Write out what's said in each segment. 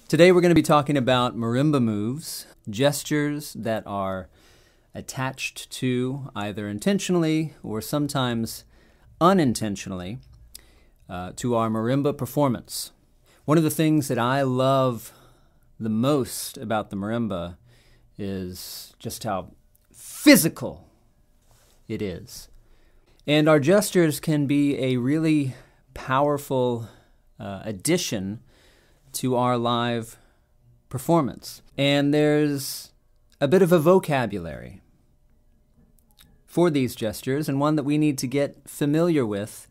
Today we're going to be talking about marimba moves, gestures that are attached to, either intentionally or sometimes unintentionally, to our marimba performance. One of the things that I love the most about the marimba is just how physical it is. And our gestures can be a really powerful addition to our live performance. And there's a bit of a vocabulary for these gestures, and one that we need to get familiar with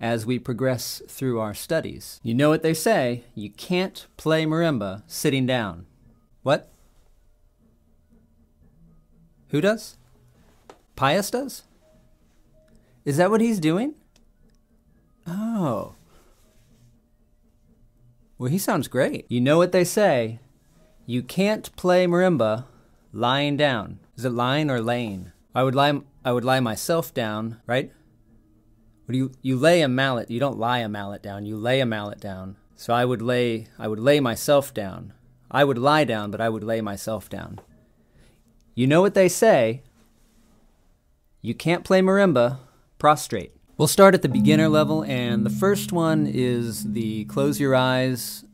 as we progress through our studies. You know what they say, you can't play marimba sitting down. What? Who does? Pius does? Is that what he's doing? Oh. Well, he sounds great. You know what they say, you can't play marimba lying down. Is it lying or laying? I would lie myself down, right? You lay a mallet, you don't lie a mallet down, you lay a mallet down. So I would lay myself down. I would lie down, but I would lay myself down. You know what they say, you can't play marimba prostrate. We'll start at the beginner level, and the first one is the close your eyes.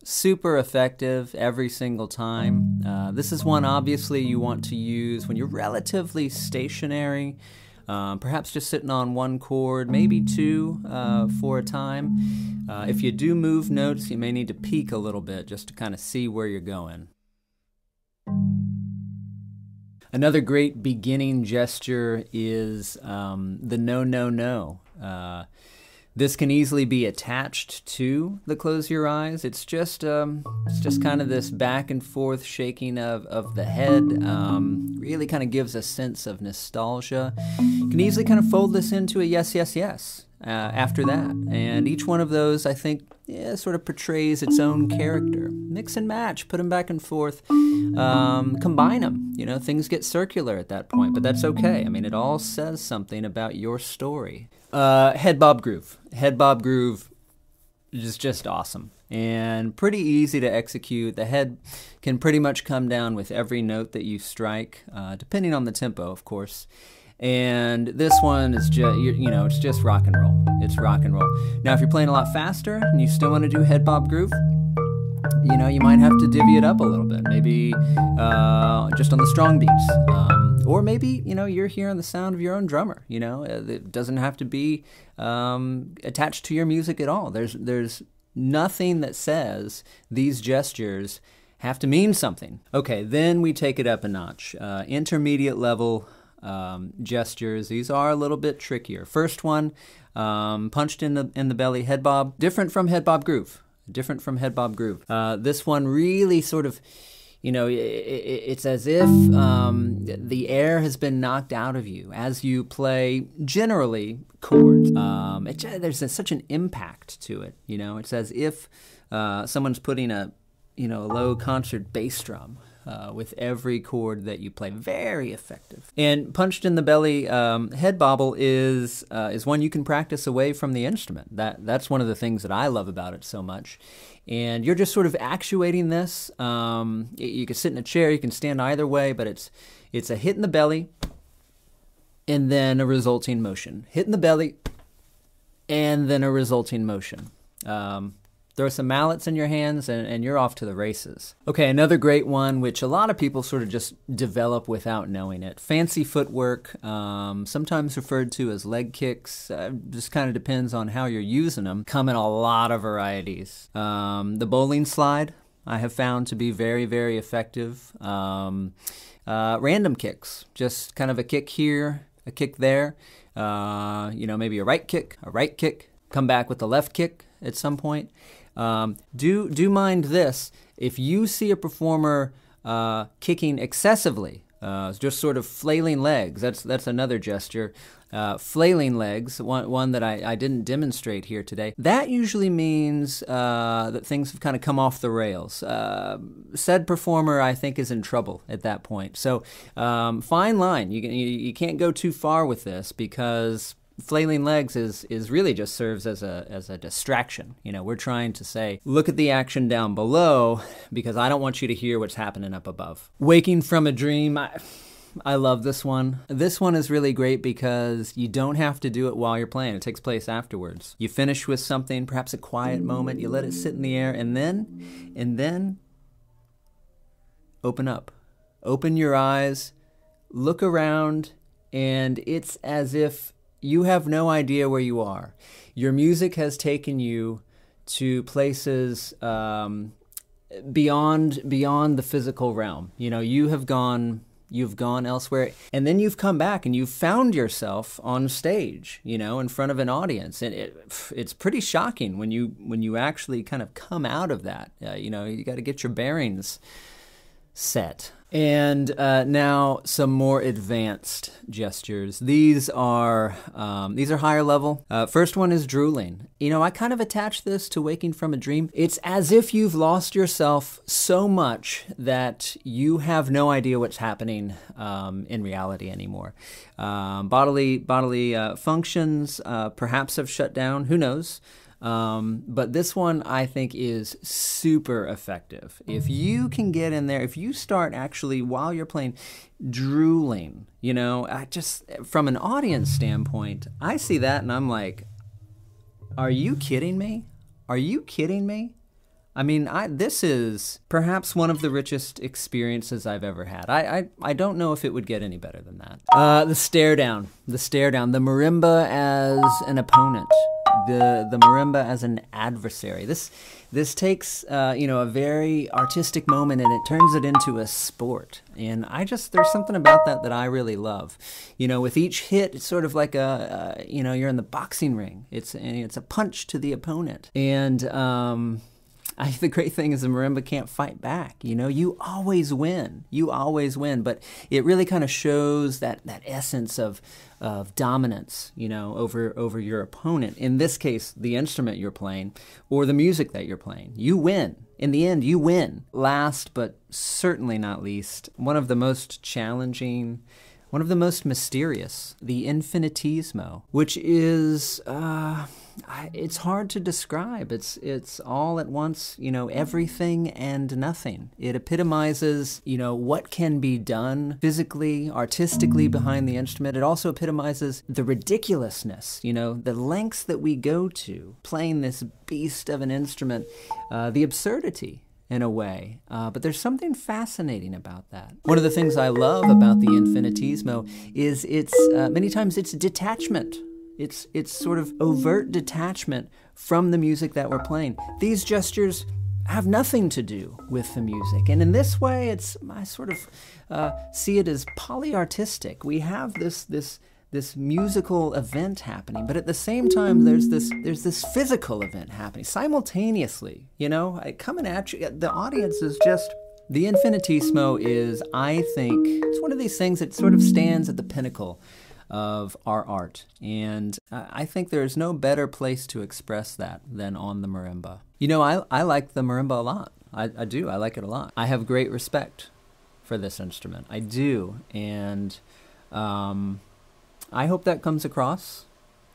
Super effective every single time. This is one obviously you want to use when you're relatively stationary, perhaps just sitting on one chord, maybe two for a time. If you do move notes, you may need to peek a little bit just to kind of see where you're going. Another great beginning gesture is the no, no, no. This can easily be attached to the close your eyes. It's just kind of this back and forth shaking of the head. Really kind of gives a sense of nostalgia. You can easily kind of fold this into a yes, yes, yes after that. And each one of those, I think, sort of portrays its own character. Mix and match, put them back and forth, combine them. You know, things get circular at that point, but that's okay. I mean, it all says something about your story. Head bob groove. Head bob groove is just awesome and pretty easy to execute. The head can pretty much come down with every note that you strike, depending on the tempo, of course. And this one is just, it's just rock and roll. It's rock and roll. Now, if you're playing a lot faster and you still want to do head bob groove, you might have to divvy it up a little bit. Maybe just on the strong beats. Or maybe, you're hearing the sound of your own drummer. It doesn't have to be attached to your music at all. There's nothing that says these gestures have to mean something. Okay, then we take it up a notch. Intermediate level gestures. These are a little bit trickier. First one, punched in the belly, head bob. Different from head bob groove. This one really sort of, it's as if the air has been knocked out of you as you play, generally, chords. There's such an impact to it, It's as if someone's putting a low concert bass drum with every chord that you play. Very effective. And punched in the belly head bobble is one you can practice away from the instrument. That's one of the things that I love about it so much. And you're just sort of actuating this. You can sit in a chair, you can stand either way, but it's a hit in the belly and then a resulting motion. Hit in the belly and then a resulting motion. Throw some mallets in your hands and you're off to the races. Okay, another great one, which a lot of people sort of just develop without knowing it. Fancy footwork, sometimes referred to as leg kicks. Just kind of depends on how you're using them. Come in a lot of varieties. The bowling slide I have found to be very, very effective. Random kicks, just kind of a kick here, a kick there. Maybe a right kick, come back with the left kick at some point. Do mind this, if you see a performer kicking excessively, just sort of flailing legs, that's another gesture. Flailing legs, one that I didn't demonstrate here today. That usually means that things have kind of come off the rails. Said performer, I think, is in trouble at that point. So fine line. You can't go too far with this because flailing legs is really just serves as a distraction. You know, we're trying to say, look at the action down below because I don't want you to hear what's happening up above. Waking from a dream, I love this one. This one is really great because you don't have to do it while you're playing. It takes place afterwards. You finish with something, perhaps a quiet moment, you let it sit in the air, and then open up. Open your eyes, look around, and it's as if you have no idea where you are. Your music has taken you to places beyond the physical realm. You know, you've gone elsewhere, and then you've come back and you've found yourself on stage, you know, in front of an audience. And it's pretty shocking when you actually kind of come out of that. You know, you got to get your bearings set. And now some more advanced gestures. These are higher level. First one is drooling. You know, I kind of attach this to waking from a dream. It's as if you've lost yourself so much that you have no idea what's happening in reality anymore. Bodily functions perhaps have shut down. Who knows? But this one I think is super effective. If you can get in there, if you start actually while you're playing drooling, you know, from an audience standpoint, I see that and I'm like, are you kidding me? Are you kidding me? I mean, this is perhaps one of the richest experiences I've ever had. I don't know if it would get any better than that. The stare down, the marimba as an opponent. The marimba as an adversary. This takes a very artistic moment and it turns it into a sport. And there's something about that I really love. You know, with each hit, it's sort of like you're in the boxing ring. It's a punch to the opponent. And the great thing is the marimba can't fight back. You know, you always win. But it really kind of shows that essence of dominance, you know, over your opponent. In this case, the instrument you're playing or the music that you're playing. You win. In the end, you win. Last, but certainly not least, one of the most challenging, one of the most mysterious, the infinitesimo, which is it's hard to describe. It's all at once, you know, everything and nothing. It epitomizes, you know, what can be done physically, artistically behind the instrument. It also epitomizes the ridiculousness, you know, the lengths that we go to playing this beast of an instrument, the absurdity in a way. But there's something fascinating about that. One of the things I love about the infinitesimo is many times it's detachment. It's sort of overt detachment from the music that we're playing. These gestures have nothing to do with the music. And in this way, I sort of see it as polyartistic. We have this musical event happening, but at the same time, there's this physical event happening simultaneously. You know, coming at you, the audience is just. The infinitesimo is, I think, it's one of these things that sort of stands at the pinnacle of our art. And I think there's no better place to express that than on the marimba. You know, I like the marimba a lot. I do. I like it a lot. I have great respect for this instrument. I do. And I hope that comes across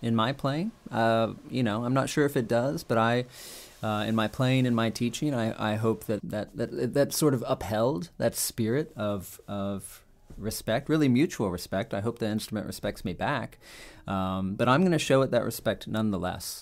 in my playing. You know, I'm not sure if it does, but in my playing and my teaching, I hope that sort of upheld that spirit of respect, really mutual respect. I hope the instrument respects me back, but I'm going to show it that respect nonetheless.